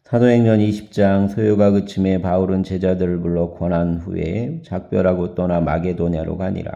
사도행전 20장. 소요가 그침에 바울은 제자들을 불러 권한 후에 작별하고 떠나 마게도냐로 가니라.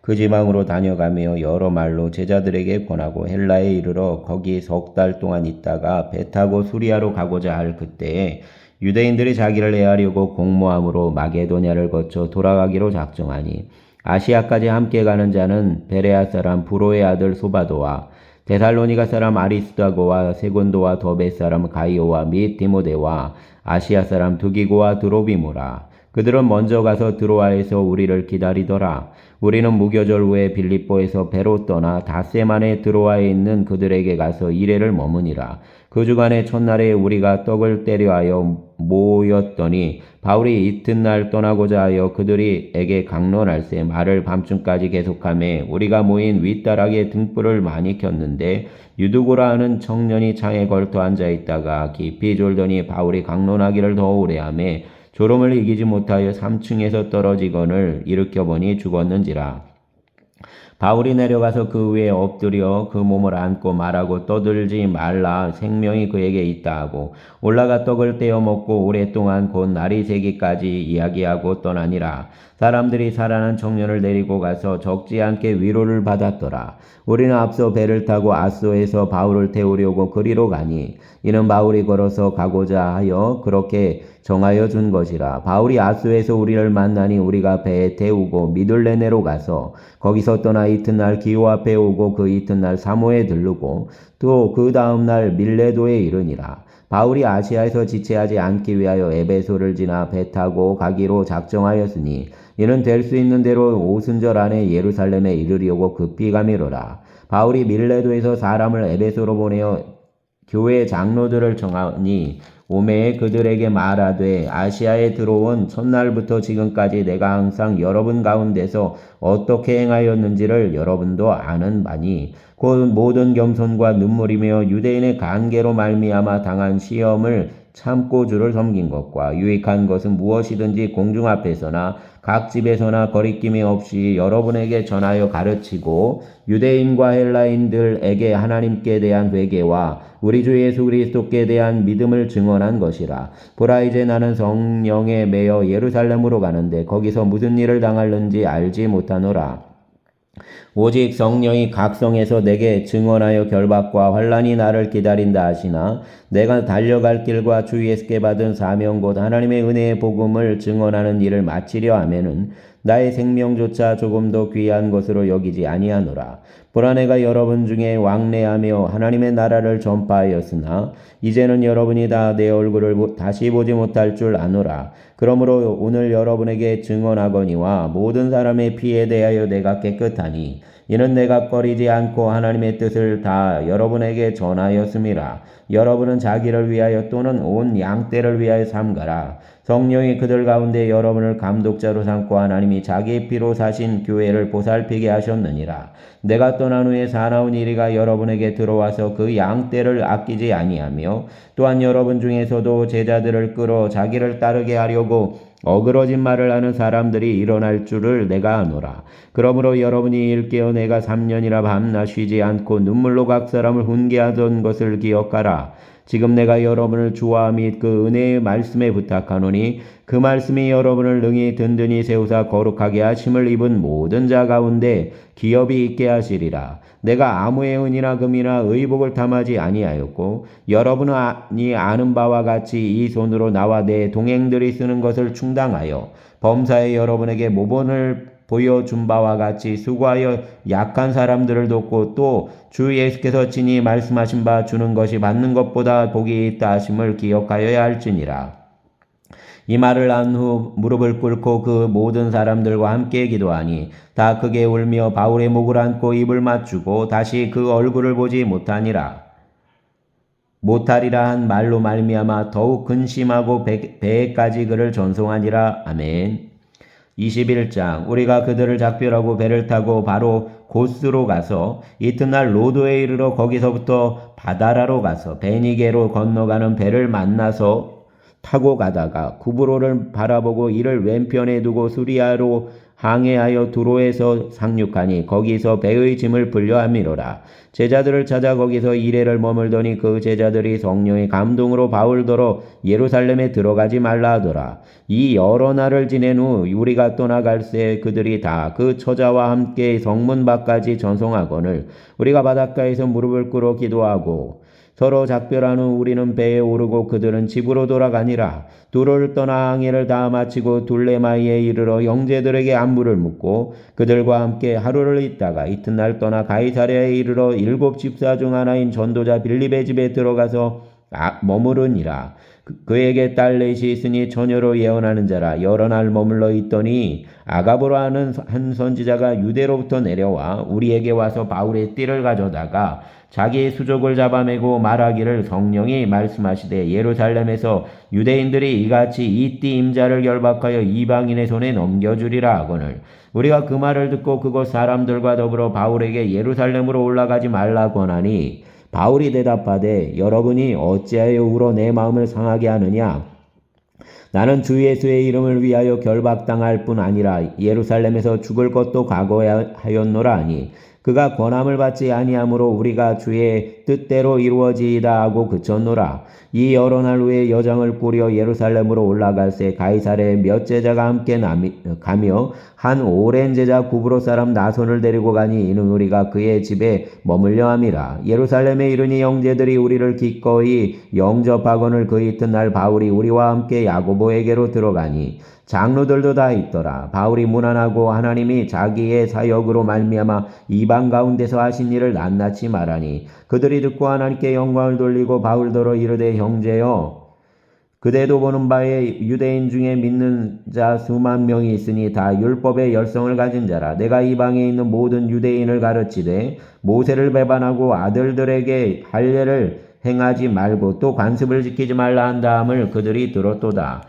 그 지방으로 다녀가며 여러 말로 제자들에게 권하고 헬라에 이르러 거기 석 달 동안 있다가 배 타고 수리아로 가고자 할 그때에 유대인들이 자기를 해하려고 공모함으로 마게도냐를 거쳐 돌아가기로 작정하니 아시아까지 함께 가는 자는 베레아 사람 부로의 아들 소바도와 데살로니가 사람 아리스다고와 세곤도와 더베 사람 가이오와 및 디모데와 아시아 사람 두기고와 드로비모라. 그들은 먼저 가서 드로아에서 우리를 기다리더라. 우리는 무교절 후에 빌립보에서 배로 떠나 닷새만에 드로아에 있는 그들에게 가서 이레를 머무니라. 그 주간에 첫날에 우리가 떡을 때려하여 모였더니 바울이 이튿날 떠나고자 하여 그들에게 강론할세 말을 밤중까지 계속하며 우리가 모인 윗다락에 등불을 많이 켰는데 유두고라 하는 청년이 창에 걸터 앉아있다가 깊이 졸더니 바울이 강론하기를 더 오래 하며 졸음을 이기지 못하여 3층에서 떨어지거늘 일으켜보니 죽었는지라. 바울이 내려가서 그 위에 엎드려 그 몸을 안고 말하고 떠들지 말라 생명이 그에게 있다 하고 올라가 떡을 떼어 먹고 오랫동안 곧 날이 새기까지 이야기하고 떠나니라. 사람들이 살아난 청년을 데리고 가서 적지 않게 위로를 받았더라. 우리는 앞서 배를 타고 아소에서 바울을 태우려고 그리로 가니 이는 바울이 걸어서 가고자 하여 그렇게 정하여 준 것이라. 바울이 아소에서 우리를 만나니 우리가 배에 태우고 미둘레네로 가서 거기서 떠나 이튿날 기호 앞에 오고 그 이튿날 사모에 들르고 또 그 다음날 밀레도에 이르니라. 바울이 아시아에서 지체하지 않기 위하여 에베소를 지나 배 타고 가기로 작정하였으니 이는 될 수 있는 대로 오순절 안에 예루살렘에 이르려고 급히 가미로라. 바울이 밀레도에서 사람을 에베소로 보내어 교회 장로들을 정하니 오매에 그들에게 말하되 아시아에 들어온 첫날부터 지금까지 내가 항상 여러분 가운데서 어떻게 행하였는지를 여러분도 아는 바니 곧 모든 겸손과 눈물이며 유대인의 간계로 말미암아 당한 시험을 참고 주를 섬긴 것과 유익한 것은 무엇이든지 공중 앞에서나 각 집에서나 거리낌이 없이 여러분에게 전하여 가르치고 유대인과 헬라인들에게 하나님께 대한 회개와 우리 주 예수 그리스도께 대한 믿음을 증언한 것이라. 보라 이제 나는 성령에 매여 예루살렘으로 가는데 거기서 무슨 일을 당할는지 알지 못하노라. 오직 성령이 각 성에서 내게 증언하여 결박과 환난이 나를 기다린다 하시나 내가 달려갈 길과 주 예수께 받은 사명 곧 하나님의 은혜의 복음을 증언하는 일을 마치려 하면은 나의 생명조차 조금도 귀한 것으로 여기지 아니하노라. 보라 내가 여러분 중에 왕래하며 하나님의 나라를 전파하였으나 이제는 여러분이 다 내 얼굴을 다시 보지 못할 줄 아노라. 그러므로 오늘 여러분에게 증언하거니와 모든 사람의 피에 대하여 내가 깨끗하니 이는 내가 꺼리지 않고 하나님의 뜻을 다 여러분에게 전하였음이라. 여러분은 자기를 위하여 또는 온 양떼를 위하여 삼가라. 성령이 그들 가운데 여러분을 감독자로 삼고 하나님이 자기 피로 사신 교회를 보살피게 하셨느니라. 내가 떠난 후에 사나운 이리가 여러분에게 들어와서 그 양떼를 아끼지 아니하며 또한 여러분 중에서도 제자들을 끌어 자기를 따르게 하려고 어그러진 말을 하는 사람들이 일어날 줄을 내가 아노라. 그러므로 여러분이 일깨어 내가 3년이나 밤낮 쉬지 않고 눈물로 각 사람을 훈계하던 것을 기억하라. 지금 내가 여러분을 주와 및 그 은혜의 말씀에 부탁하노니 그 말씀이 여러분을 능히 든든히 세우사 거룩하게 하심을 입은 모든 자 가운데 기업이 있게 하시리라. 내가 아무의 은이나 금이나 의복을 탐하지 아니하였고 여러분이 아는 바와 같이 이 손으로 나와 내 동행들이 쓰는 것을 충당하여 범사에 여러분에게 모본을 보여준 바와 같이 수고하여 약한 사람들을 돕고 또 주 예수께서 친히 말씀하신 바 주는 것이 받는 것보다 복이 있다 하심을 기억하여야 할지니라. 이 말을 한 후 무릎을 꿇고 그 모든 사람들과 함께 기도하니 다 크게 울며 바울의 목을 안고 입을 맞추고 다시 그 얼굴을 보지 못하리라 한 말로 말미암아 더욱 근심하고 배에까지 그를 전송하니라. 아멘. 21장. 우리가 그들을 작별하고 배를 타고 바로 고스로 가서 이튿날 로도에 이르러 거기서부터 바다라로 가서 베니게로 건너가는 배를 만나서 타고 가다가 구브로를 바라보고 이를 왼편에 두고 수리아로 항해하여 두로에서 상륙하니 거기서 배의 짐을 불려함이로라. 제자들을 찾아 거기서 이레를 머물더니 그 제자들이 성령의 감동으로 바울더러 예루살렘에 들어가지 말라 하더라. 이 여러 날을 지낸 후 우리가 떠나갈새 그들이 다 그 처자와 함께 성문 밖까지 전송하거늘 우리가 바닷가에서 무릎을 꿇어 기도하고 서로 작별한 후 우리는 배에 오르고 그들은 집으로 돌아가니라. 두로를 떠나 항해를 다 마치고 둘레마이에 이르러 형제들에게 안부를 묻고 그들과 함께 하루를 있다가 이튿날 떠나 가이사랴에 이르러 7 집사 중 하나인 전도자 빌립의 집에 들어가서 머무르니라. 그에게 딸 넷이 있으니 처녀로 예언하는 자라. 여러 날 머물러 있더니 아가보라 하는 한 선지자가 유대로부터 내려와 우리에게 와서 바울의 띠를 가져다가 자기의 수족을 잡아매고 말하기를 성령이 말씀하시되 예루살렘에서 유대인들이 이같이 이 띠 임자를 결박하여 이방인의 손에 넘겨주리라 하거늘 우리가 그 말을 듣고 그곳 사람들과 더불어 바울에게 예루살렘으로 올라가지 말라 권하니 바울이 대답하되 여러분이 어찌하여 울어 내 마음을 상하게 하느냐. 나는 주 예수의 이름을 위하여 결박당할 뿐 아니라 예루살렘에서 죽을 것도 각오하였노라 하니 그가 권함을 받지 아니하므로 우리가 주의 뜻대로 이루어지이다 하고 그쳤노라. 이 여러 날 후에 여정을 꾸려 예루살렘으로 올라갈새 가이사랴에 몇 제자가 함께 가며 한 오랜 제자 구브로 사람 나손을 데리고 가니 이는 우리가 그의 집에 머물려 함이라. 예루살렘에 이르니 형제들이 우리를 기꺼이 영접하거늘 그 이튿날 바울이 우리와 함께 야고보에게로 들어가니 장로들도 다 있더라. 바울이 무난하고 하나님이 자기의 사역으로 말미암아 이방 가운데서 하신 일을 낱낱이 말하니 그들이 듣고 하나님께 영광을 돌리고 바울더러 이르되 형제여 그대도 보는 바에 유대인 중에 믿는 자 수만 명이 있으니 다 율법의 열성을 가진 자라. 내가 이방에 있는 모든 유대인을 가르치되 모세를 배반하고 아들들에게 할례를 행하지 말고 또 관습을 지키지 말라 한 다음을 그들이 들었도다.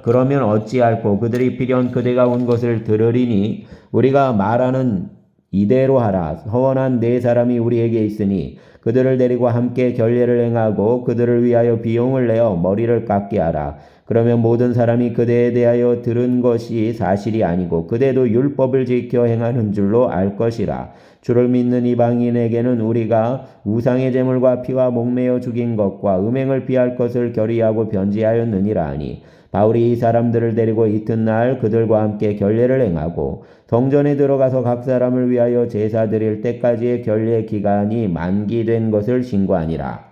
그러면 어찌할꼬 그들이 필연 그대가 온 것을 들으리니 우리가 말하는 이대로 하라. 서원한 4사람이 우리에게 있으니 그들을 데리고 함께 결례를 행하고 그들을 위하여 비용을 내어 머리를 깎게 하라. 그러면 모든 사람이 그대에 대하여 들은 것이 사실이 아니고 그대도 율법을 지켜 행하는 줄로 알 것이라. 주를 믿는 이방인에게는 우리가 우상의 제물과 피와 목매어 죽인 것과 음행을 피할 것을 결의하고 변지하였느니라 하니 바울이 이 사람들을 데리고 이튿날 그들과 함께 결례를 행하고 성전에 들어가서 각 사람을 위하여 제사 드릴 때까지의 결례 기간이 만기된 것을 신고하니라.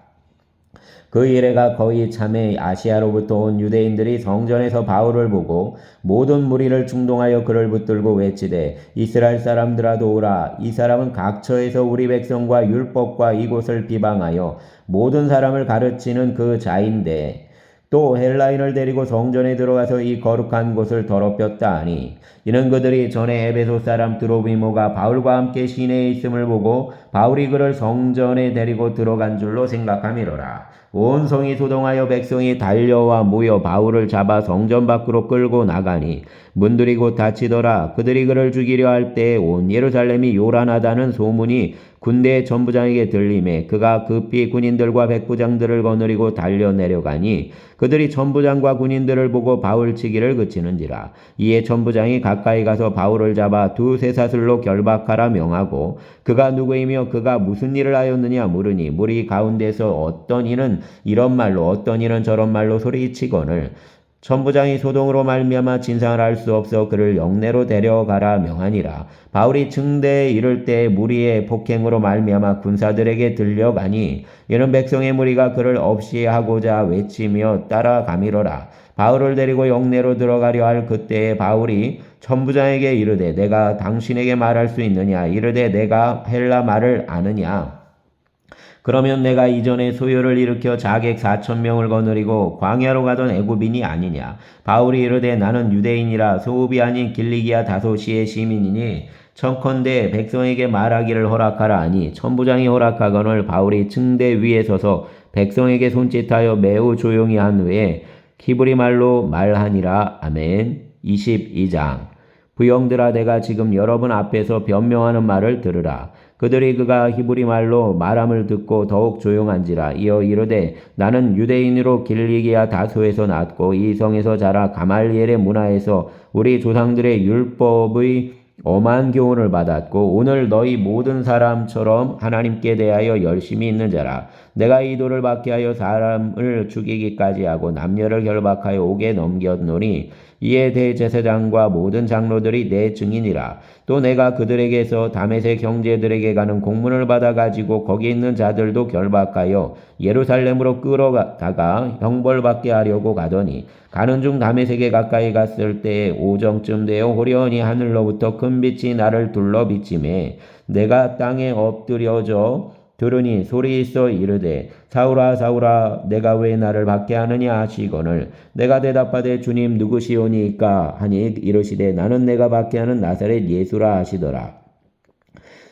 그 이래가 거의 참에 아시아로부터 온 유대인들이 성전에서 바울을 보고 모든 무리를 충동하여 그를 붙들고 외치되 이스라엘 사람들아도 오라. 이 사람은 각처에서 우리 백성과 율법과 이곳을 비방하여 모든 사람을 가르치는 그 자인데 또 헬라인을 데리고 성전에 들어가서 이 거룩한 곳을 더럽혔다 하니 이는 그들이 전에 에베소 사람 드로비모가 바울과 함께 시내에 있음을 보고 바울이 그를 성전에 데리고 들어간 줄로 생각함이로라. 온 성이 소동하여 백성이 달려와 모여 바울을 잡아 성전 밖으로 끌고 나가니 문들이 곧 닫히더라. 그들이 그를 죽이려 할 때 온 예루살렘이 요란하다는 소문이 군대의 전부장에게 들림에 그가 급히 군인들과 백부장들을 거느리고 달려 내려가니 그들이 전부장과 군인들을 보고 바울 치기를 그치는지라. 이에 전부장이 가까이 가서 바울을 잡아 2 쇠사슬로 결박하라 명하고 그가 누구이며 그가 무슨 일을 하였느냐 물으니 무리 가운데서 어떤 이는 이런 말로 어떤 이는 저런 말로 소리치거늘 천부장이 소동으로 말미암아 진상을 알 수 없어 그를 영내로 데려가라 명하니라. 바울이 증대에 이를 때 무리의 폭행으로 말미암아 군사들에게 들려가니 이는 백성의 무리가 그를 없이 하고자 외치며 따라가미로라. 바울을 데리고 영내로 들어가려 할 그때에 바울이 천부장에게 이르되 내가 당신에게 말할 수 있느냐. 이르되 내가 헬라 말을 아느냐. 그러면 내가 이전에 소요를 일으켜 자객 4,000명을 거느리고 광야로 가던 애굽인이 아니냐. 바울이 이르되 나는 유대인이라 소읍이 아닌 길리기아 다소시의 시민이니 청컨대 백성에게 말하기를 허락하라 하니 천부장이 허락하거늘 바울이 층대 위에 서서 백성에게 손짓하여 매우 조용히 한 후에 히브리 말로 말하니라. 아멘. 22장 부형들아 내가 지금 여러분 앞에서 변명하는 말을 들으라. 그들이 그가 히브리 말로 말함을 듣고 더욱 조용한지라. 이어 이르되 나는 유대인으로 길리기아 다소에서 났고 이 성에서 자라 가말리엘의 문화에서 우리 조상들의 율법의 엄한 교훈을 받았고 오늘 너희 모든 사람처럼 하나님께 대하여 열심히 있는 자라. 내가 이 돌을 받게 하여 사람을 죽이기까지 하고 남녀를 결박하여 옥에 넘겼노니 이에 대제사장과 모든 장로들이 내 증인이라. 또 내가 그들에게서 다메섹 형제들에게 가는 공문을 받아가지고 거기 있는 자들도 결박하여 예루살렘으로 끌어다가 형벌받게 하려고 가더니 가는 중 다메섹에 가까이 갔을 때에 오정쯤 되어 호련히 하늘로부터 큰 빛이 나를 둘러 비치매 내가 땅에 엎드려져 들으니 소리 있어 이르되 사울아 사울아 내가 왜 나를 박해하느냐 하시거늘 내가 대답하되 주님 누구시오니까 하니 이르시되 나는 내가 박해하는 나사렛 예수라 하시더라.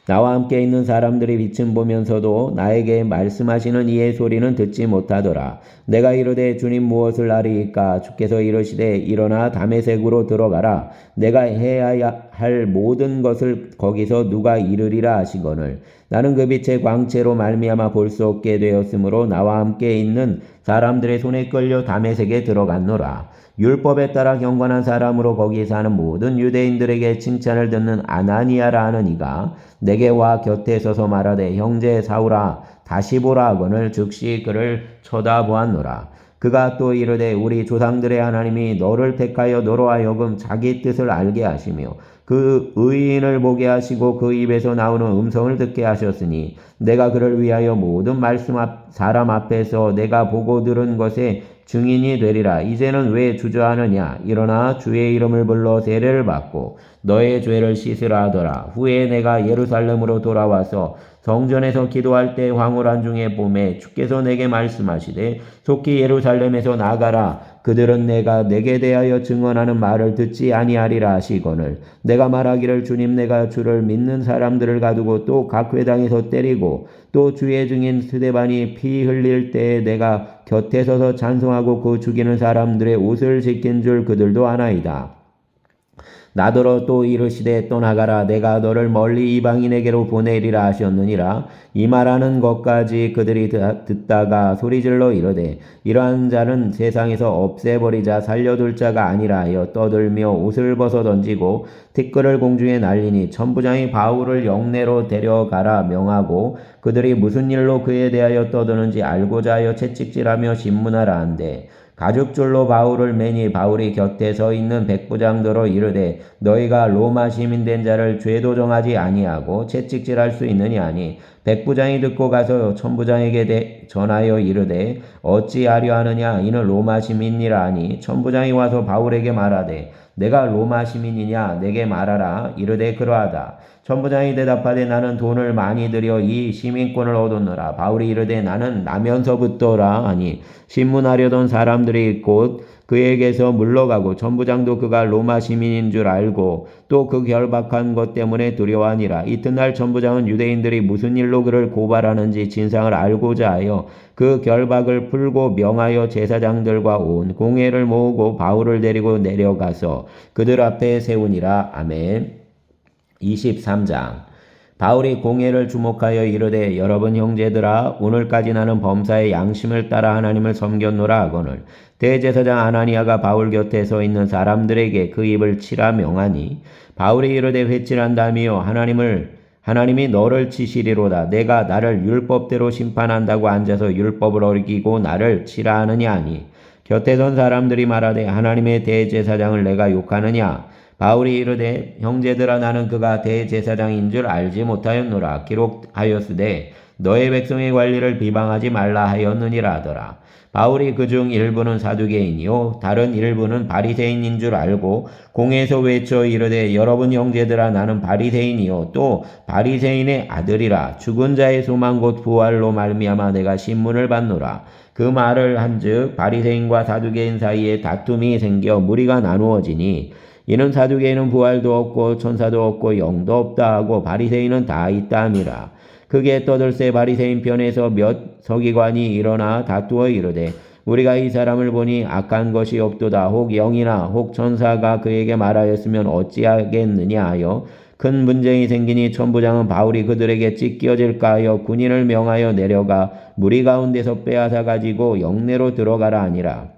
나와 함께 있는 사람들이 빛을 보면서도 나에게 말씀하시는 이의 소리는 듣지 못하더라. 내가 이르되 주님 무엇을 아리이까? 주께서 이르시되 일어나 다메섹으로 들어가라. 내가 해야 할 모든 것을 거기서 누가 이르리라 하시거늘 나는 그 빛의 광채로 말미암아 볼 수 없게 되었으므로 나와 함께 있는 사람들의 손에 끌려 다메섹에 들어갔노라. 율법에 따라 경건한 사람으로 거기 사는 모든 유대인들에게 칭찬을 듣는 아나니아라 하는 이가 내게 와 곁에 서서 말하되 형제 사울아 다시 보라 하거늘 즉시 그를 쳐다보았노라. 그가 또 이르되 우리 조상들의 하나님이 너를 택하여 너로 하여금 자기 뜻을 알게 하시며 그 의인을 보게 하시고 그 입에서 나오는 음성을 듣게 하셨으니 내가 그를 위하여 모든 사람 앞에서 내가 보고 들은 것에 증인이 되리라. 이제는 왜 주저하느냐? 일어나 주의 이름을 불러 세례를 받고 너의 죄를 씻으라 하더라. 후에 내가 예루살렘으로 돌아와서 성전에서 기도할 때 황홀한 중에 봄에 주께서 내게 말씀하시되 속히 예루살렘에서 나가라. 그들은 내게 대하여 증언하는 말을 듣지 아니하리라 하시거늘 내가 말하기를 주님 내가 주를 믿는 사람들을 가두고 또 각 회당에서 때리고 또 주의 증인 스데반이 피 흘릴 때에 내가 곁에 서서 찬송하고 그 죽이는 사람들의 옷을 지킨 줄 그들도 아나이다. 나더러 또 이르시되 떠나가라 내가 너를 멀리 이방인에게로 보내리라 하셨느니라. 이 말하는 것까지 그들이 듣다가 소리질러 이르되 이러한 자는 세상에서 없애버리자 살려둘 자가 아니라 하여 떠들며 옷을 벗어 던지고 티끌을 공중에 날리니 천부장이 바울을 영내로 데려가라 명하고 그들이 무슨 일로 그에 대하여 떠드는지 알고자 하여 채찍질하며 신문하라 한대 가죽줄로 바울을 매니 바울이 곁에 서 있는 백부장더러 이르되 너희가 로마 시민 된 자를 죄도 정하지 아니하고 채찍질할 수 있느냐 하니 백부장이 듣고 가서 천부장에게 전하여 이르되 어찌하려 하느냐 이는 로마 시민이라 하니 천부장이 와서 바울에게 말하되 내가 로마 시민이냐 내게 말하라 이르되 그러하다. 천부장이 대답하되 나는 돈을 많이 들여 이 시민권을 얻었노라. 바울이 이르되 나는 나면서부터라 하니 신문하려던 사람들이 곧 그에게서 물러가고 천부장도 그가 로마 시민인 줄 알고 또 그 결박한 것 때문에 두려워하니라. 이튿날 천부장은 유대인들이 무슨 일로 그를 고발하는지 진상을 알고자 하여 그 결박을 풀고 명하여 제사장들과 온 공회를 모으고 바울을 데리고 내려가서 그들 앞에 세우니라. 아멘. 23장 바울이 공회를 주목하여 이르되 여러분 형제들아 오늘까지 나는 범사의 양심을 따라 하나님을 섬겼노라 하거늘 대제사장 아나니아가 바울 곁에 서 있는 사람들에게 그 입을 치라 명하니 바울이 이르되 회칠한다며 하나님이 너를 치시리로다. 내가 나를 율법대로 심판한다고 앉아서 율법을 어기고 나를 치라 하느냐 하니 곁에 선 사람들이 말하되 하나님의 대제사장을 내가 욕하느냐. 바울이 이르되 형제들아 나는 그가 대제사장인 줄 알지 못하였노라. 기록하였으되 너의 백성의 관리를 비방하지 말라 하였느니라 하더라. 바울이 그중 일부는 사두개인이요 다른 일부는 바리새인인 줄 알고 공회에서 외쳐 이르되 여러분 형제들아 나는 바리새인이요 또 바리새인의 아들이라. 죽은 자의 소망 곧 부활로 말미암아 내가 신문을 받노라. 그 말을 한즉 바리새인과 사두개인 사이에 다툼이 생겨 무리가 나누어지니 이는 사두개인은 부활도 없고 천사도 없고 영도 없다 하고 바리새인은 다 있다 함이라. 크게 떠들새 바리새인 편에서 몇 서기관이 일어나 다투어 이르되 우리가 이 사람을 보니 악한 것이 없도다. 혹 영이나 혹 천사가 그에게 말하였으면 어찌하겠느냐 하여 큰 분쟁이 생기니 천부장은 바울이 그들에게 찢겨질까 하여 군인을 명하여 내려가 무리 가운데서 빼앗아 가지고 영내로 들어가라 하니라.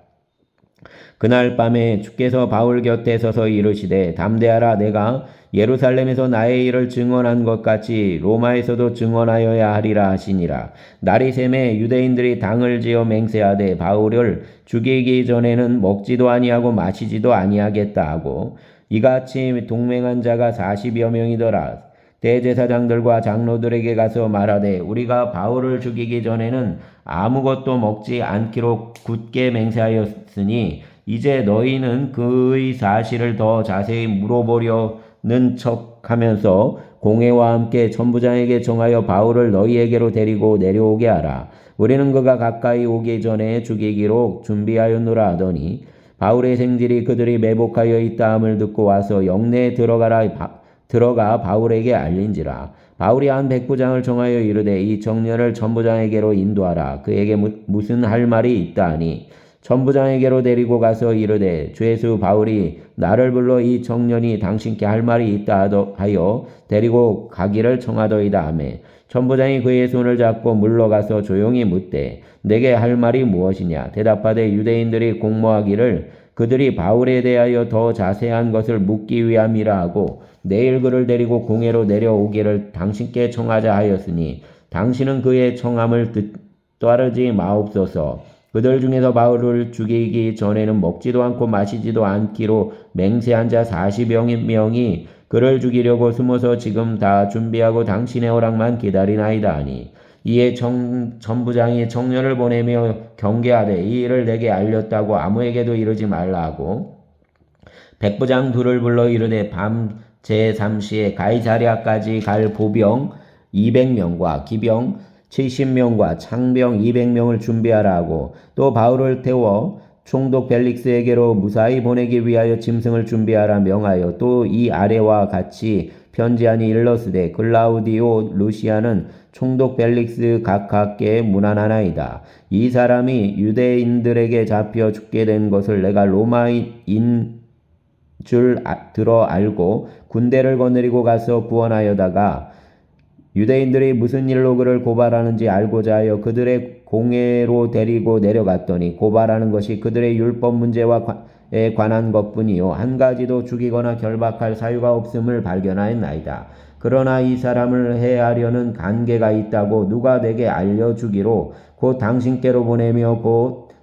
그날 밤에 주께서 바울 곁에 서서 이르시되 담대하라. 내가 예루살렘에서 나의 일을 증언한 것 같이 로마에서도 증언하여야 하리라 하시니라. 날이 새매 유대인들이 당을 지어 맹세하되 바울을 죽이기 전에는 먹지도 아니하고 마시지도 아니하겠다 하고 이같이 동맹한 자가 40여 명이더라. 대제사장들과 장로들에게 가서 말하되 우리가 바울을 죽이기 전에는 아무것도 먹지 않기로 굳게 맹세하였으니 이제 너희는 그의 사실을 더 자세히 물어보려는 척하면서 공회와 함께 천부장에게 정하여 바울을 너희에게로 데리고 내려오게 하라. 우리는 그가 가까이 오기 전에 죽이기로 준비하였노라 하더니 바울의 생질이 그들이 매복하여 있다함을 듣고 와서 영내에 들어가 바울에게 알린지라. 바울이 한 백부장을 정하여 이르되 이 청년을 천부장에게로 인도하라. 그에게 무슨 할 말이 있다 하니 천부장에게로 데리고 가서 이르되 죄수 바울이 나를 불러 이 청년이 당신께 할 말이 있다 하여 데리고 가기를 청하더이다 하매 천부장이 그의 손을 잡고 물러가서 조용히 묻되 내게 할 말이 무엇이냐. 대답하되 유대인들이 공모하기를 그들이 바울에 대하여 더 자세한 것을 묻기 위함이라 하고 내일 그를 데리고 공회로 내려오기를 당신께 청하자 하였으니 당신은 그의 청함을 따르지 마옵소서. 그들 중에서 바울을 죽이기 전에는 먹지도 않고 마시지도 않기로 맹세한 자 40여 명이 그를 죽이려고 숨어서 지금 다 준비하고 당신의 허락만 기다리나이다 하니 이에 천부장이 청년을 보내며 경계하되 이 일을 내게 알렸다고 아무에게도 이르지 말라 하고 백부장 둘을 불러 이르되 밤 제3시에 가이사랴까지 갈 보병 200명과 기병 70명과 창병 200명을 준비하라 하고 또 바울을 태워 총독 벨릭스에게로 무사히 보내기 위하여 짐승을 준비하라 명하여 또 이 아래와 같이 편지하니 일러스되 글라우디오 루시아는 총독 벨릭스 각하께 문안하나이다. 이 사람이 유대인들에게 잡혀 죽게 된 것을 내가 로마인 줄 들어 알고 군대를 거느리고 가서 구원하여다가 유대인들이 무슨 일로 그를 고발하는지 알고자 하여 그들의 공회로 데리고 내려갔더니 고발하는 것이 그들의 율법 문제에 관한 것뿐이요 한 가지도 죽이거나 결박할 사유가 없음을 발견하였나이다. 그러나 이 사람을 해하려는 관계가 있다고 누가 내게 알려주기로 곧 당신께로 보내며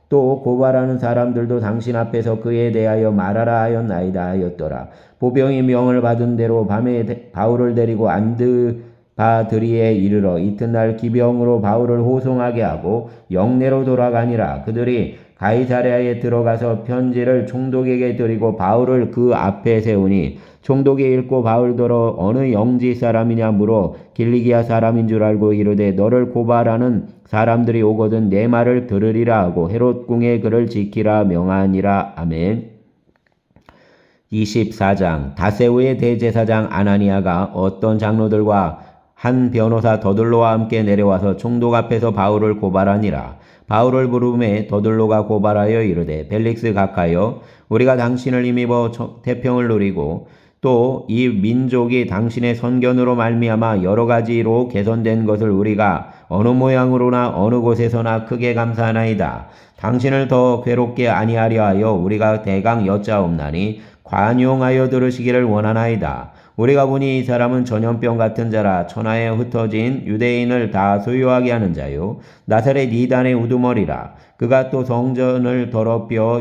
또 고발하는 사람들도 당신 앞에서 그에 대하여 말하라 하였나이다 하였더라. 보병이 명을 받은 대로 밤에 바울을 데리고 안드바드리에 이르러 이튿날 기병으로 바울을 호송하게 하고 영내로 돌아가니라. 그들이 가이사랴에 들어가서 편지를 총독에게 드리고 바울을 그 앞에 세우니 총독이 읽고 바울더러 어느 영지 사람이냐 물어 길리기아 사람인 줄 알고 이르되 너를 고발하는 사람들이 오거든 내 말을 들으리라 하고 헤롯 궁에 그를 지키라 명하니라. 아멘. 24장 다세우의 대제사장 아나니아가 어떤 장로들과 한 변호사 더들로와 함께 내려와서 총독 앞에서 바울을 고발하니라. 바울을 부르매 더들로가 고발하여 이르되 벨릭스 각하여 우리가 당신을 힘입어 태평을 누리고 또 이 민족이 당신의 선견으로 말미암아 여러 가지로 개선된 것을 우리가 어느 모양으로나 어느 곳에서나 크게 감사하나이다. 당신을 더 괴롭게 아니하려 하여 우리가 대강 여짜옵나니 관용하여 들으시기를 원하나이다. 우리가 보니 이 사람은 전염병 같은 자라 천하에 흩어진 유대인을 다 소유하게 하는 자요 나사렛 이단의 우두머리라. 그가 또 성전을 더럽혀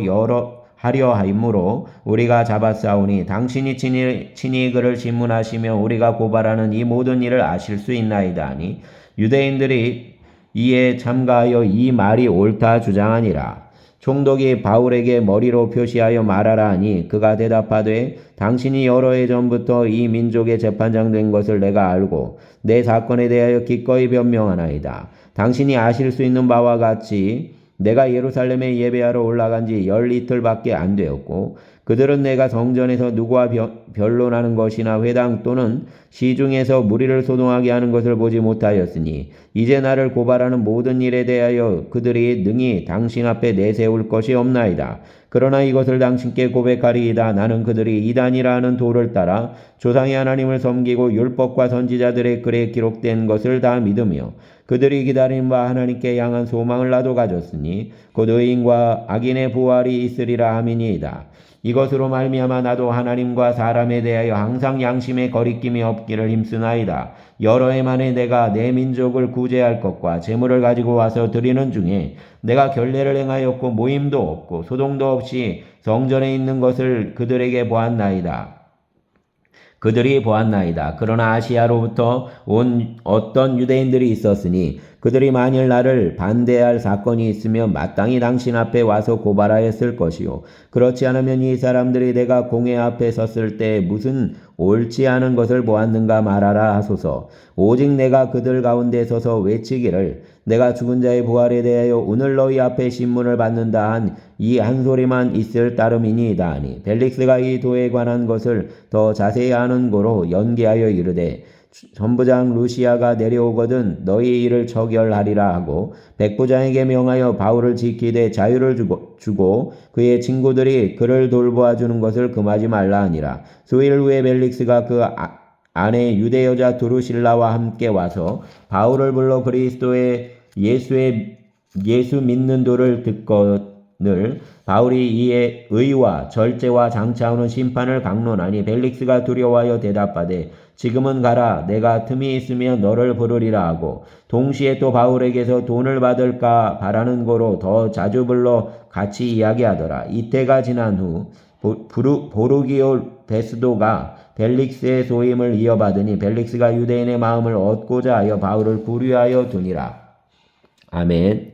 하려 하므로 우리가 잡았사오니 당신이 친히 그를 신문하시며 우리가 고발하는 이 모든 일을 아실 수 있나이다 하니 유대인들이 이에 참가하여 이 말이 옳다 주장하니라. 총독이 바울에게 머리로 표시하여 말하라 하니 그가 대답하되 당신이 여러 해 전부터 이 민족의 재판장 된 것을 내가 알고 내 사건에 대하여 기꺼이 변명하나이다. 당신이 아실 수 있는 바와 같이 내가 예루살렘에 예배하러 올라간 지 12이틀밖에 안 되었고 그들은 내가 성전에서 누구와 변론하는 것이나 회당 또는 시중에서 무리를 소동하게 하는 것을 보지 못하였으니 이제 나를 고발하는 모든 일에 대하여 그들이 능히 당신 앞에 내세울 것이 없나이다. 그러나 이것을 당신께 고백하리이다. 나는 그들이 이단이라 하는 도를 따라 조상의 하나님을 섬기고 율법과 선지자들의 글에 기록된 것을 다 믿으며 그들이 기다린 바 하나님께 향한 소망을 나도 가졌으니 곧 의인과 악인의 부활이 있으리라 함이니이다. 이것으로 말미암아 나도 하나님과 사람에 대하여 항상 양심의 거리낌이 없기를 힘쓰나이다. 여러 해 만에 내가 내 민족을 구제할 것과 재물을 가지고 와서 드리는 중에 내가 결례를 행하였고 모임도 없고 소동도 없이 성전에 있는 것을 그들에게 보았나이다. 그러나 아시아로부터 온 어떤 유대인들이 있었으니 그들이 만일 나를 반대할 사건이 있으면 마땅히 당신 앞에 와서 고발하였을 것이요. 그렇지 않으면 이 사람들이 내가 공회 앞에 섰을 때 무슨 옳지 않은 것을 보았는가 말하라 하소서. 오직 내가 그들 가운데 서서 외치기를 내가 죽은 자의 부활에 대하여 오늘 너희 앞에 신문을 받는다 한 이 한 소리만 있을 따름이니이다 하니 벨릭스가 이 도에 관한 것을 더 자세히 아는 고로 연기하여 이르되 전부장 루시아가 내려오거든 너희 일을 처결하리라 하고 백부장에게 명하여 바울을 지키되 자유를 주고 그의 친구들이 그를 돌보아 주는 것을 금하지 말라 하니라. 수일 후에 벨릭스가 그 아내 유대 여자 두루실라와 함께 와서 바울을 불러 그리스도의 예수 믿는 도를 듣거늘 바울이 이에 의와 절제와 장차오는 심판을 강론하니 벨릭스가 두려워하여 대답하되 지금은 가라 내가 틈이 있으면 너를 부르리라 하고 동시에 또 바울에게서 돈을 받을까 바라는 거로 더 자주 불러 같이 이야기하더라. 이때가 지난 후 보르기오 베스도가 벨릭스의 소임을 이어받으니 벨릭스가 유대인의 마음을 얻고자 하여 바울을 구류하여 두니라. 아멘.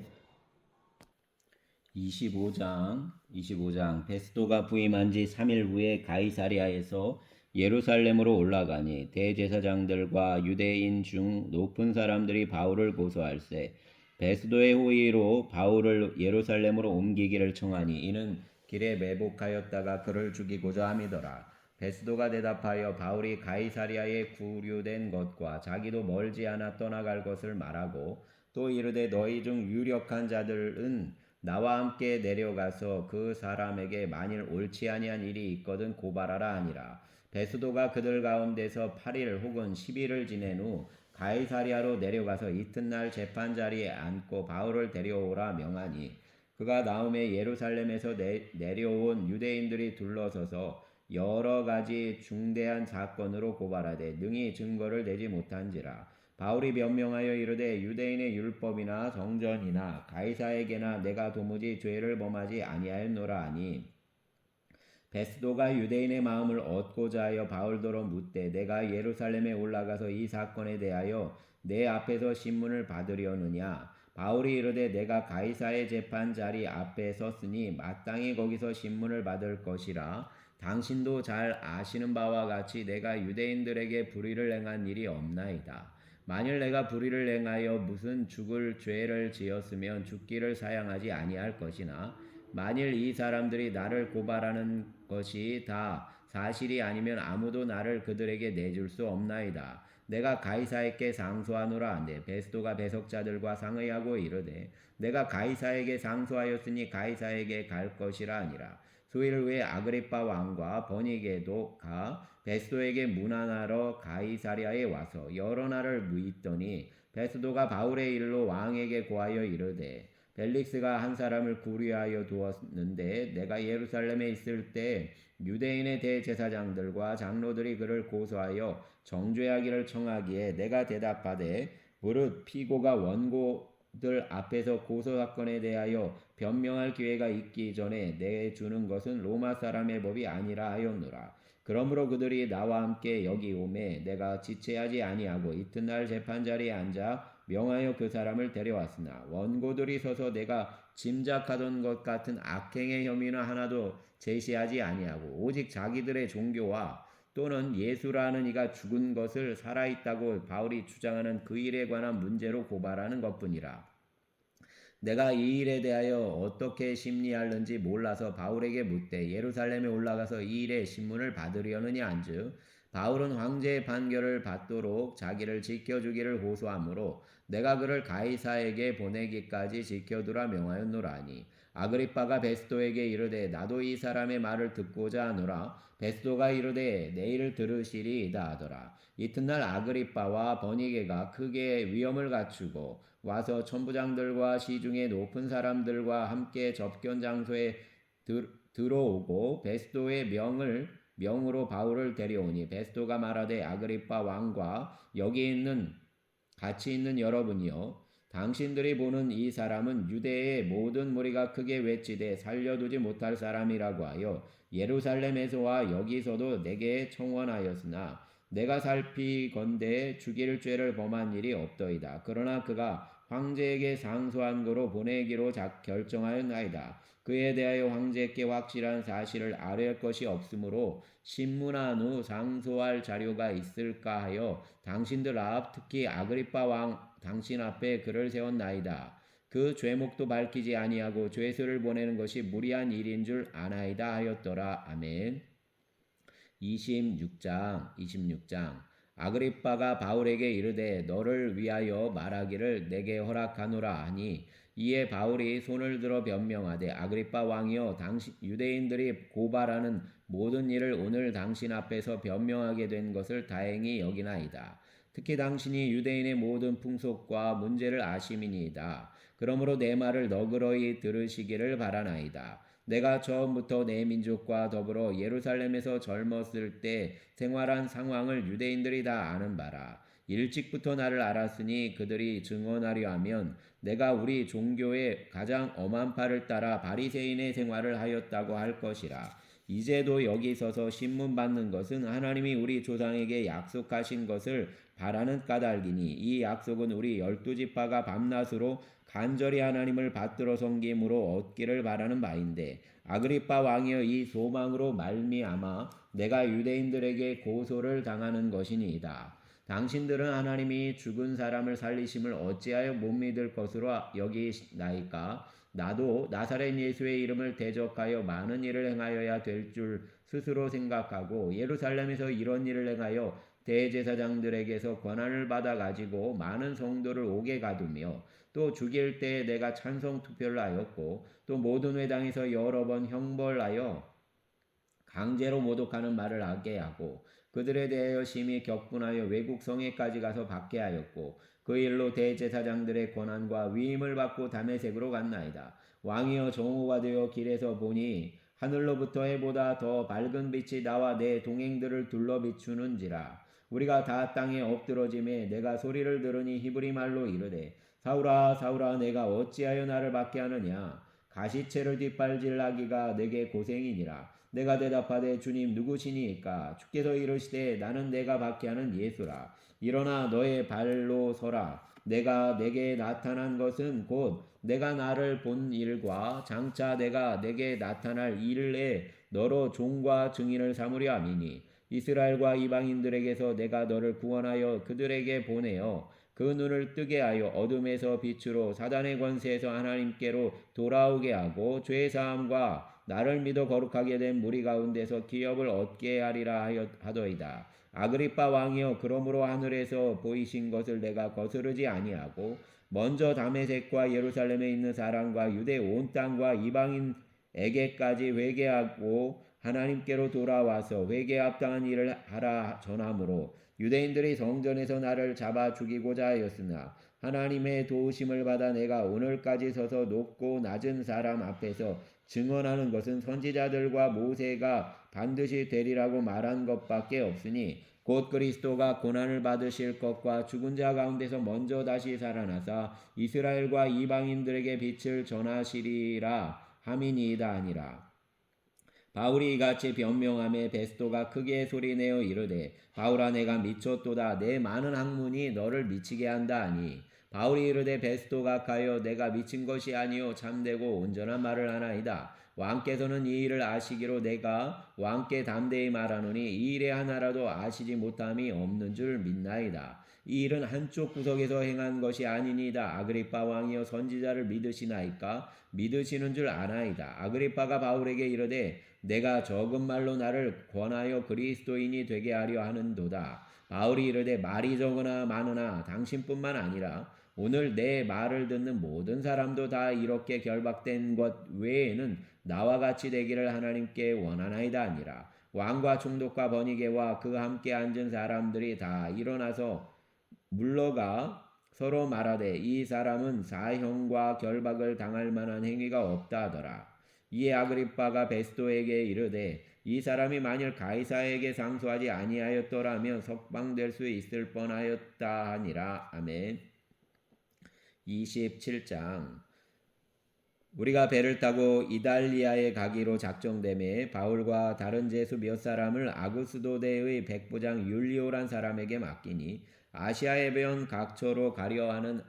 25장 베스도가 부임한 지 3일 후에 가이사랴에서 예루살렘으로 올라가니 대제사장들과 유대인 중 높은 사람들이 바울을 고소할세 베스도의 호의로 바울을 예루살렘으로 옮기기를 청하니 이는 길에 매복하였다가 그를 죽이고자 함이더라. 베스도가 대답하여 바울이 가이사랴에 구류된 것과 자기도 멀지 않아 떠나갈 것을 말하고 또 이르되 너희 중 유력한 자들은 나와 함께 내려가서 그 사람에게 만일 옳지 아니한 일이 있거든 고발하라 하니라. 베스도가 그들 가운데서 8일 혹은 10일을 지낸 후 가이사랴로 내려가서 이튿날 재판 자리에 앉고 바울을 데려오라 명하니 그가 나음에 예루살렘에서 내려온 유대인들이 둘러서서 여러 가지 중대한 사건으로 고발하되 능히 증거를 내지 못한지라. 바울이 변명하여 이르되 유대인의 율법이나 성전이나 가이사에게나 내가 도무지 죄를 범하지 아니하였노라 하니 베스도가 유대인의 마음을 얻고자 하여 바울더러 묻되 내가 예루살렘에 올라가서 이 사건에 대하여 내 앞에서 신문을 받으려느냐. 바울이 이르되 내가 가이사의 재판 자리 앞에 섰으니 마땅히 거기서 신문을 받을 것이라. 당신도 잘 아시는 바와 같이 내가 유대인들에게 불의를 행한 일이 없나이다. 만일 내가 불의를 행하여 무슨 죽을 죄를 지었으면 죽기를 사양하지 아니할 것이나 만일 이 사람들이 나를 고발하는 것이 다 사실이 아니면 아무도 나를 그들에게 내줄 수 없나이다. 내가 가이사에게 상소하노라 한데 베스도가 배석자들과 상의하고 이르되 내가 가이사에게 상소하였으니 가이사에게 갈 것이라 하니라. 수일 후에 아그리빠 왕과 버니게도 가 베스도에게 문안하러 가이사랴에 와서 여러 날을 묻더니 베스도가 바울의 일로 왕에게 고하여 이르되 벨릭스가 한 사람을 구류하여 두었는데 내가 예루살렘에 있을 때 유대인의 대제사장들과 장로들이 그를 고소하여 정죄하기를 청하기에 내가 대답하되 무릇 피고가 원고들 앞에서 고소사건에 대하여 변명할 기회가 있기 전에 내주는 것은 로마 사람의 법이 아니라 하였노라. 그러므로 그들이 나와 함께 여기 오매 내가 지체하지 아니하고 이튿날 재판자리에 앉아 명하여 그 사람을 데려왔으나 원고들이 서서 내가 짐작하던 것 같은 악행의 혐의는 하나도 제시하지 아니하고 오직 자기들의 종교와 또는 예수라는 이가 죽은 것을 살아있다고 바울이 주장하는 그 일에 관한 문제로 고발하는 것뿐이라. 내가 이 일에 대하여 어떻게 심리할는지 몰라서 바울에게 묻되 예루살렘에 올라가서 이 일의 신문을 받으려느냐 한즉 바울은 황제의 판결을 받도록 자기를 지켜주기를 호소하므로 내가 그를 가이사에게 보내기까지 지켜두라 명하였노라니. 아그리빠가 베스도에게 이르되 나도 이 사람의 말을 듣고자 하노라. 베스도가 이르되 내일 들으시리이다 하더라. 이튿날 아그리빠와 버니게가 크게 위험을 갖추고 와서 천부장들과 시중의 높은 사람들과 함께 접견 장소에 들어오고 베스도의 명으로 바울을 데려오니 베스도가 말하되 아그리빠 왕과 여기 같이 있는 여러분이여 당신들이 보는 이 사람은 유대의 모든 무리가 크게 외치되 살려두지 못할 사람이라고 하여 예루살렘에서와 여기서도 내게 청원하였으나 내가 살피건대 죽일 죄를 범한 일이 없더이다. 그러나 그가 황제에게 상소한 거로 보내기로 결정하였나이다. 그에 대하여 황제께 확실한 사실을 아뢰할 것이 없으므로 신문한 후 상소할 자료가 있을까 하여 당신들 앞 특히 아그리빠 왕 당신 앞에 글을 세웠나이다. 그 죄목도 밝히지 아니하고 죄수를 보내는 것이 무리한 일인 줄 아나이다 하였더라. 아멘. 26장 아그리빠가 바울에게 이르되 너를 위하여 말하기를 내게 허락하노라 하니 이에 바울이 손을 들어 변명하되 아그리빠 왕이여 유대인들이 고발하는 모든 일을 오늘 당신 앞에서 변명하게 된 것을 다행히 여기나이다. 특히 당신이 유대인의 모든 풍속과 문제를 아심이니이다. 그러므로 내 말을 너그러이 들으시기를 바라나이다. 내가 처음부터 내 민족과 더불어 예루살렘에서 젊었을 때 생활한 상황을 유대인들이 다 아는 바라. 일찍부터 나를 알았으니 그들이 증언하려 하면 내가 우리 종교의 가장 엄한 파를 따라 바리새인의 생활을 하였다고 할 것이라. 이제도 여기 서서 신문 받는 것은 하나님이 우리 조상에게 약속하신 것을 바라는 까닭이니 이 약속은 우리 12지파가 밤낮으로 간절히 하나님을 받들어 섬김으로 얻기를 바라는 바인데 아그리빠 왕이여 이 소망으로 말미암아 내가 유대인들에게 고소를 당하는 것이니이다. 당신들은 하나님이 죽은 사람을 살리심을 어찌하여 못 믿을 것으로 여기나이까? 나도 나사렛 예수의 이름을 대적하여 많은 일을 행하여야 될 줄 스스로 생각하고 예루살렘에서 이런 일을 행하여 대제사장들에게서 권한을 받아 가지고 많은 성도를 옥에 가두며 또 죽일 때에 내가 찬성 투표를 하였고 또 모든 회당에서 여러 번 형벌하여 강제로 모독하는 말을 하게 하고 그들에 대하여 심히 격분하여 외국 성에까지 가서 받게 하였고 그 일로 대제사장들의 권한과 위임을 받고 다메섹으로 갔나이다. 왕이여 정오가 되어 길에서 보니 하늘로부터 해보다 더 밝은 빛이 나와 내 동행들을 둘러 비추는지라. 우리가 다 땅에 엎드러짐에 내가 소리를 들으니 히브리 말로 이르되 사울아 사울아 내가 어찌하여 나를 받게 하느냐. 가시채를 뒷발질하기가 내게 고생이니라. 내가 대답하되 주님 누구시니까? 주께서 이르시되 나는 내가 받게 하는 예수라. 일어나 너의 발로 서라. 내가 내게 나타난 것은 곧 내가 나를 본 일과 장차 내가 내게 나타날 일에 너로 종과 증인을 삼으려 함이니 이스라엘과 이방인들에게서 내가 너를 구원하여 그들에게 보내어 그 눈을 뜨게 하여 어둠에서 빛으로 사단의 권세에서 하나님께로 돌아오게 하고 죄사함과 나를 믿어 거룩하게 된 무리 가운데서 기업을 얻게 하리라 하더이다. 아그리빠 왕이여 그러므로 하늘에서 보이신 것을 내가 거스르지 아니하고 먼저 다메섹과 예루살렘에 있는 사람과 유대 온 땅과 이방인에게까지 회개하고 하나님께로 돌아와서 회개에 합당한 일을 하라 전함으로 유대인들이 성전에서 나를 잡아 죽이고자 하였으나 하나님의 도우심을 받아 내가 오늘까지 서서 높고 낮은 사람 앞에서 증언하는 것은 선지자들과 모세가 반드시 되리라고 말한 것밖에 없으니 곧 그리스도가 고난을 받으실 것과 죽은 자 가운데서 먼저 다시 살아나사 이스라엘과 이방인들에게 빛을 전하시리라 함이니이다 아니라. 바울이 이같이 변명하며 베스도가 크게 소리내어 이르되 바울아 내가 미쳤도다. 내 많은 학문이 너를 미치게 한다 하니 바울이 이르되 베스도가 가여 내가 미친 것이 아니요 참되고 온전한 말을 하나이다. 왕께서는 이 일을 아시기로 내가 왕께 담대히 말하노니 이 일에 하나라도 아시지 못함이 없는 줄 믿나이다. 이 일은 한쪽 구석에서 행한 것이 아니니이다. 아그리빠 왕이여 선지자를 믿으시나이까? 믿으시는 줄 아나이다. 아그리빠가 바울에게 이르되 내가 적은 말로 나를 권하여 그리스도인이 되게 하려 하는도다. 바울이 이르되 말이 적으나 많으나 당신뿐만 아니라 오늘 내 말을 듣는 모든 사람도 다 이렇게 결박된 것 외에는 나와 같이 되기를 하나님께 원하나이다 아니라 왕과 총독과 버니게와 그 함께 앉은 사람들이 다 일어나서 물러가 서로 말하되 이 사람은 사형과 결박을 당할 만한 행위가 없다 하더라. 이에 아그리빠가 베스도에게 이르되 이 사람이 만일 가이사에게 상소하지 아니하였더라면 석방될 수 있을 뻔하였다 하니라. 아멘. 27장. 우리가 배를 타고 이달리아에 가기로 작정되매 바울과 다른 제수 몇 사람을 아구스도대의 백부장 율리오란 사람에게 맡기니 아시아에 배운 각처로 가려 하는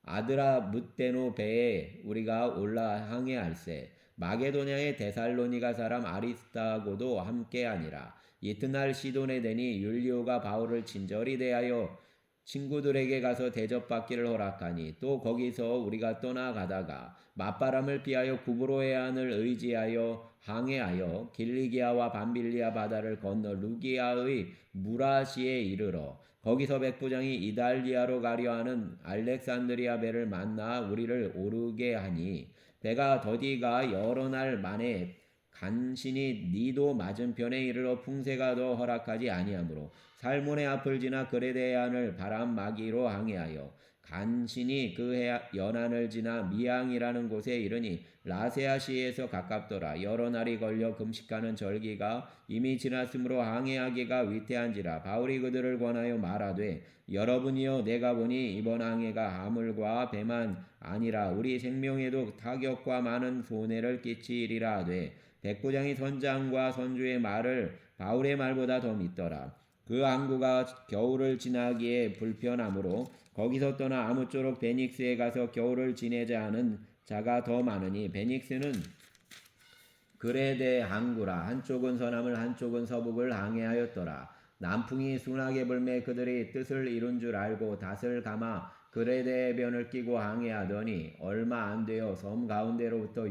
아드라무테노 배에 우리가 올라 항해할세. 마게도냐의 데살로니가 사람 아리스타고도 함께하니라. 이튿날 시돈에 되니 율리오가 바울을 친절히 대하여 친구들에게 가서 대접받기를 허락하니 또 거기서 우리가 떠나가다가 맞바람을 피하여 구브로의 안을 의지하여 항해하여 길리기아와 밤빌리아 바다를 건너 루기아의 무라시에 이르러 거기서 백부장이 이달리아로 가려 하는 알렉산드리아 배를 만나 우리를 오르게 하니 배가 더디가 여러 날 만에 간신히 니도 맞은편에 이르러 풍세가 더 허락하지 아니하므로 살몬의 앞을 지나 그레데 해안을 바람막이로 항해하여 간신히 그 연안을 지나 미항이라는 곳에 이르니 라세아시에서 가깝더라. 여러 날이 걸려 금식하는 절기가 이미 지났으므로 항해하기가 위태한지라. 바울이 그들을 권하여 말하되 여러분이여 내가 보니 이번 항해가 하물과 배만 아니라 우리 생명에도 타격과 많은 손해를 끼치리라 하되 백부장이 선장과 선주의 말을 바울의 말보다 더 믿더라. 그 항구가 겨울을 지나기에 불편하므로 거기서 떠나 아무쪼록 베닉스에 가서 겨울을 지내자 하는 자가 더 많으니 베닉스는 그레데 항구라. 한쪽은 서남을 한쪽은 서북을 항해하였더라. 남풍이 순하게 불매 그들이 뜻을 이룬 줄 알고 닷을 감아 그레데 해변을 끼고 항해하더니 얼마 안 되어 섬 가운데로부터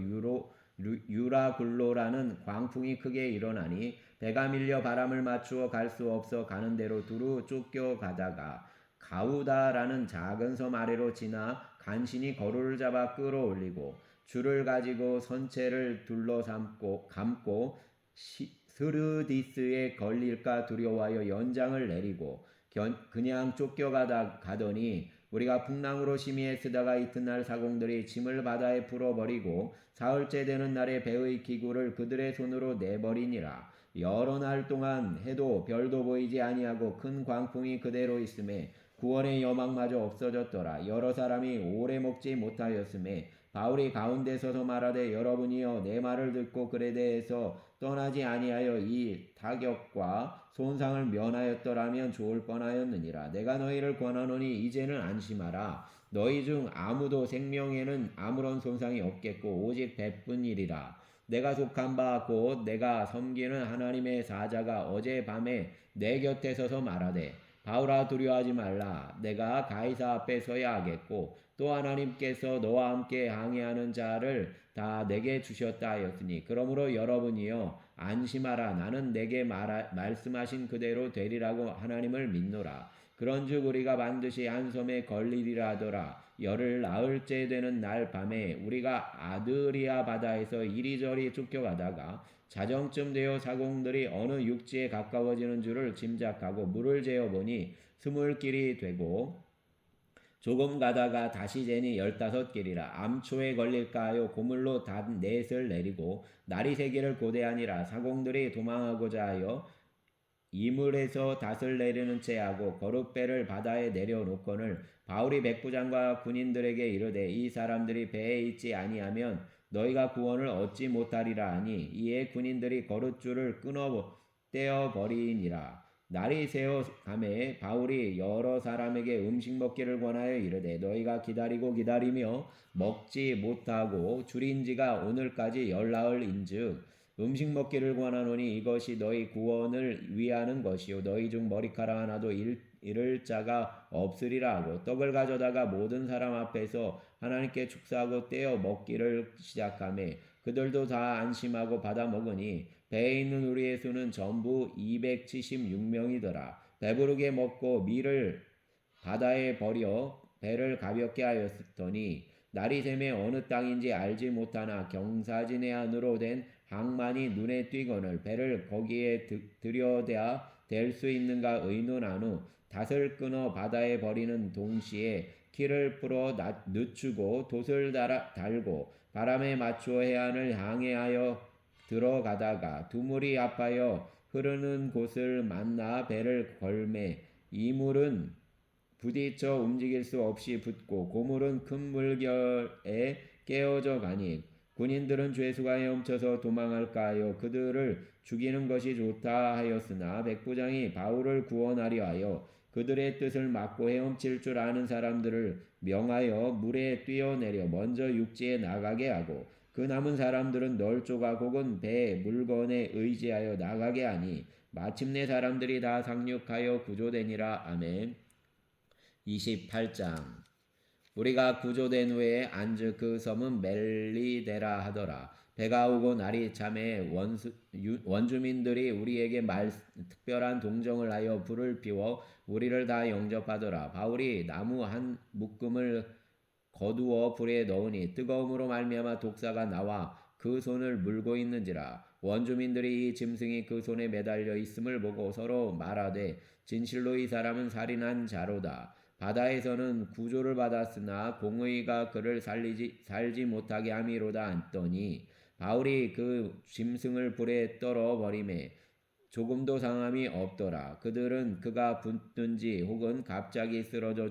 유라굴로라는 광풍이 크게 일어나니 배가 밀려 바람을 맞추어 갈 수 없어 가는 대로 두루 쫓겨가다가 가우다라는 작은 섬 아래로 지나 간신히 거루를 잡아 끌어올리고 줄을 가지고 선체를 감고 스르디스에 걸릴까 두려워하여 연장을 내리고 그냥 가더니 우리가 풍랑으로 심히 애쓰다가 이튿날 사공들이 짐을 바다에 풀어버리고 사흘째 되는 날에 배의 기구를 그들의 손으로 내버리니라. 여러 날 동안 해도 별도 보이지 아니하고 큰 광풍이 그대로 있음에 구원의 여망마저 없어졌더라. 여러 사람이 오래 먹지 못하였음에 바울이 가운데 서서 말하되 여러분이여 내 말을 듣고 그레데에서 떠나지 아니하여 이 타격과 손상을 면하였더라면 좋을 뻔하였느니라. 내가 너희를 권하노니 이제는 안심하라. 너희 중 아무도 생명에는 아무런 손상이 없겠고 오직 배뿐이리라. 내가 속한 바 곧 내가 섬기는 하나님의 사자가 어젯밤에 내 곁에 서서 말하되 바울아 두려워하지 말라. 내가 가이사 앞에 서야 하겠고 또 하나님께서 너와 함께 항해하는 자를 다 내게 주셨다 하였으니 그러므로 여러분이여 안심하라. 나는 내게 말씀하신 그대로 되리라고 하나님을 믿노라. 그런즉 우리가 반드시 한 섬에 걸리리라 하더라. 열흘 나흘째 되는 날 밤에 우리가 아드리아 바다에서 이리저리 쫓겨가다가 자정쯤 되어 사공들이 어느 육지에 가까워지는 줄을 짐작하고 물을 재어보니 20길이 되고 조금 가다가 다시 재니 15길이라. 암초에 걸릴까 하여 고물로 닷넷을 내리고 날이 새기를 고대하니라. 사공들이 도망하고자 하여 이물에서 닷을 내리는 채 하고 거룻배를 바다에 내려놓거늘 바울이 백부장과 군인들에게 이르되 이 사람들이 배에 있지 아니하면 너희가 구원을 얻지 못하리라 하니 이에 군인들이 거룻줄을 떼어버리니라. 날이 새어 가매 바울이 여러 사람에게 음식 먹기를 권하여 이르되 너희가 기다리며 먹지 못하고 줄인 지가 오늘까지 10나흘인즉 음식 먹기를 권하노니 이것이 너희 구원을 위하는 것이요 너희 중 머리카락 하나도 잃을 자가 없으리라 하고 떡을 가져다가 모든 사람 앞에서 하나님께 축사하고 떼어 먹기를 시작하매 그들도 다 안심하고 받아 먹으니 배에 있는 우리의 수는 전부 276명이더라. 배부르게 먹고 밀을 바다에 버려 배를 가볍게 하였더니 날이 새매 어느 땅인지 알지 못하나 경사진해 안으로 된 항만이 눈에 띄거늘 배를 거기에 들여대야 될 수 있는가 의논한 후 닷을 끊어 바다에 버리는 동시에 키를 풀어 늦추고 돛을 달고 바람에 맞추어 해안을 항해하여 들어가다가 두물이 아파여 흐르는 곳을 만나 배를 걸매 이물은 부딪혀 움직일 수 없이 붙고 고물은 큰 물결에 깨어져 가니 군인들은 죄수가 헤엄쳐서 도망할까 하여 그들을 죽이는 것이 좋다 하였으나 백부장이 바울을 구원하려 하여 그들의 뜻을 막고 헤엄칠 줄 아는 사람들을 명하여 물에 뛰어내려 먼저 육지에 나가게 하고 그 남은 사람들은 널 조각 혹은 배 물건에 의지하여 나가게 하니 마침내 사람들이 다 상륙하여 구조되니라. 아멘. 28장 우리가 구조된 후에 안즈 그 섬은 멜리데라 하더라. 배가 오고 날이 참에 원주민들이 우리에게 특별한 동정을 하여 불을 피워 우리를 다 영접하더라. 바울이 나무 한 묶음을 거두어 불에 넣으니 뜨거움으로 말미암아 독사가 나와 그 손을 물고 있는지라. 원주민들이 이 짐승이 그 손에 매달려 있음을 보고 서로 말하되 진실로 이 사람은 살인한 자로다. 바다에서는 구조를 받았으나 공의가 그를 살지 못하게 함이로다 했더니 바울이 그 짐승을 불에 떨어버리매 조금도 상함이 없더라. 그들은 그가 붙든지 혹은 갑자기 쓰러져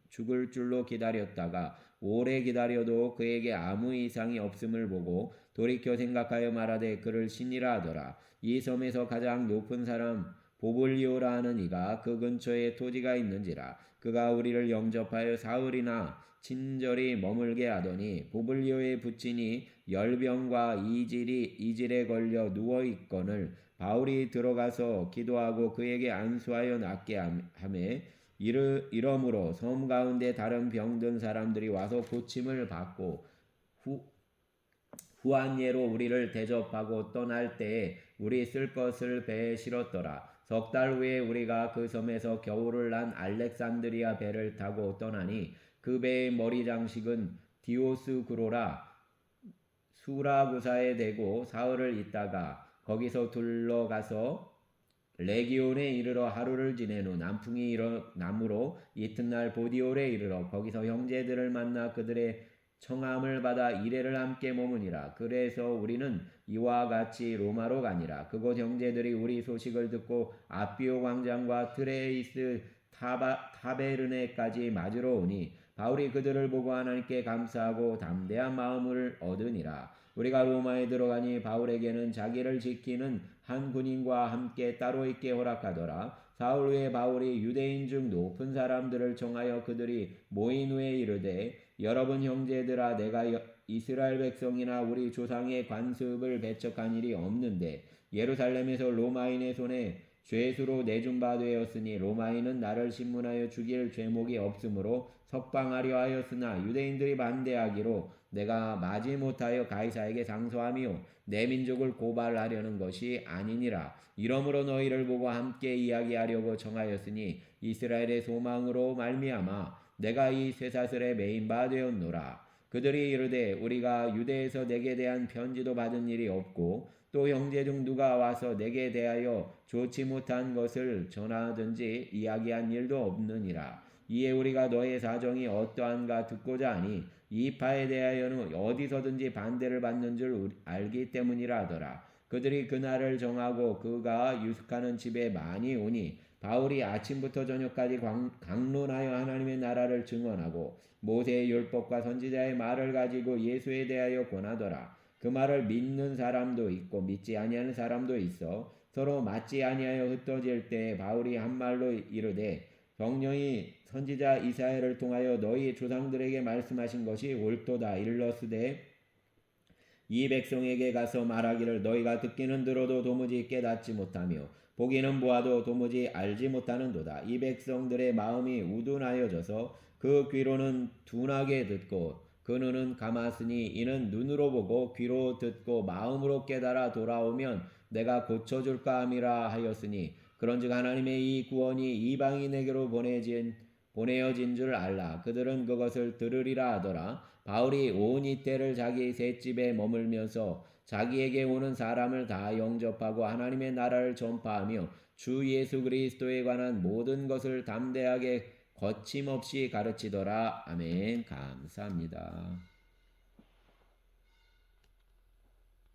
죽을 줄로 기다렸다가 오래 기다려도 그에게 아무 이상이 없음을 보고 돌이켜 생각하여 말하되 그를 신이라 하더라. 이 섬에서 가장 높은 사람 보블리오라 하는 이가 그 근처에 토지가 있는지라. 그가 우리를 영접하여 사흘이나 친절히 머물게 하더니 보블리오의 부친이 열병과 이질에 걸려 누워 있거늘 바울이 들어가서 기도하고 그에게 안수하여 낫게 하매 이러므로 섬 가운데 다른 병든 사람들이 와서 고침을 받고 후한 예로 우리를 대접하고 떠날 때에 우리 쓸 것을 배에 실었더라. 석 달 후에 우리가 그 섬에서 겨울을 난 알렉산드리아 배를 타고 떠나니 그 배의 머리 장식은 디오스구로라 수라구사에 대고 사흘을 있다가 거기서 둘러가서 레기온에 이르러 하루를 지낸 후 남풍이 남으로 이튿날 보디올에 이르러 거기서 형제들을 만나 그들의 청함을 받아 이레를 함께 머무니라. 그래서 우리는 이와 같이 로마로 가니라. 그곳 형제들이 우리 소식을 듣고 아비오 광장과 트레이스 타베르네까지 맞으러 오니 바울이 그들을 보고 하나님께 감사하고 담대한 마음을 얻으니라. 우리가 로마에 들어가니 바울에게는 자기를 지키는 한 군인과 함께 따로 있게 허락하더라. 사흘 후에 바울이 유대인 중 높은 사람들을 청하여 그들이 모인 후에 이르되 여러분 형제들아 내가 이스라엘 백성이나 우리 조상의 관습을 배척한 일이 없는데 예루살렘에서 로마인의 손에 죄수로 내준 바 되었으니 로마인은 나를 신문하여 죽일 죄목이 없으므로 석방하려 하였으나 유대인들이 반대하기로 내가 마지 못하여 가이사에게 상소하며 내 민족을 고발하려는 것이 아니니라. 이러므로 너희를 보고 함께 이야기하려고 청하였으니 이스라엘의 소망으로 말미암아 내가 이 쇠사슬에 매인 바 되었노라. 그들이 이르되 우리가 유대에서 내게 대한 편지도 받은 일이 없고 또 형제 중 누가 와서 내게 대하여 좋지 못한 것을 전하든지 이야기한 일도 없느니라. 이에 우리가 너의 사정이 어떠한가 듣고자 하니 이 파에 대하여는 어디서든지 반대를 받는 줄 알기 때문이라 하더라. 그들이 그날을 정하고 그가 유숙하는 집에 많이 오니 바울이 아침부터 저녁까지 강론하여 하나님의 나라를 증언하고 모세의 율법과 선지자의 말을 가지고 예수에 대하여 권하더라. 그 말을 믿는 사람도 있고 믿지 아니하는 사람도 있어 서로 맞지 아니하여 흩어질 때 바울이 한 말로 이르되 성령이 선지자 이사야를 통하여 너희 조상들에게 말씀하신 것이 옳도다 일러스되 이 백성에게 가서 말하기를 너희가 듣기는 들어도 도무지 깨닫지 못하며 보기는 보아도 도무지 알지 못하는도다. 이 백성들의 마음이 우둔하여져서 그 귀로는 둔하게 듣고 그 눈은 감았으니 이는 눈으로 보고 귀로 듣고 마음으로 깨달아 돌아오면 내가 고쳐줄까 함이라 하였으니 그런즉 하나님의 이 구원이 이방인에게로 보내어진 줄 알라. 그들은 그것을 들으리라 하더라. 바울이 온 이태를 자기 셋집에 머물면서 자기에게 오는 사람을 다 영접하고 하나님의 나라를 전파하며 주 예수 그리스도에 관한 모든 것을 담대하게 거침없이 가르치더라. 아멘. 감사합니다.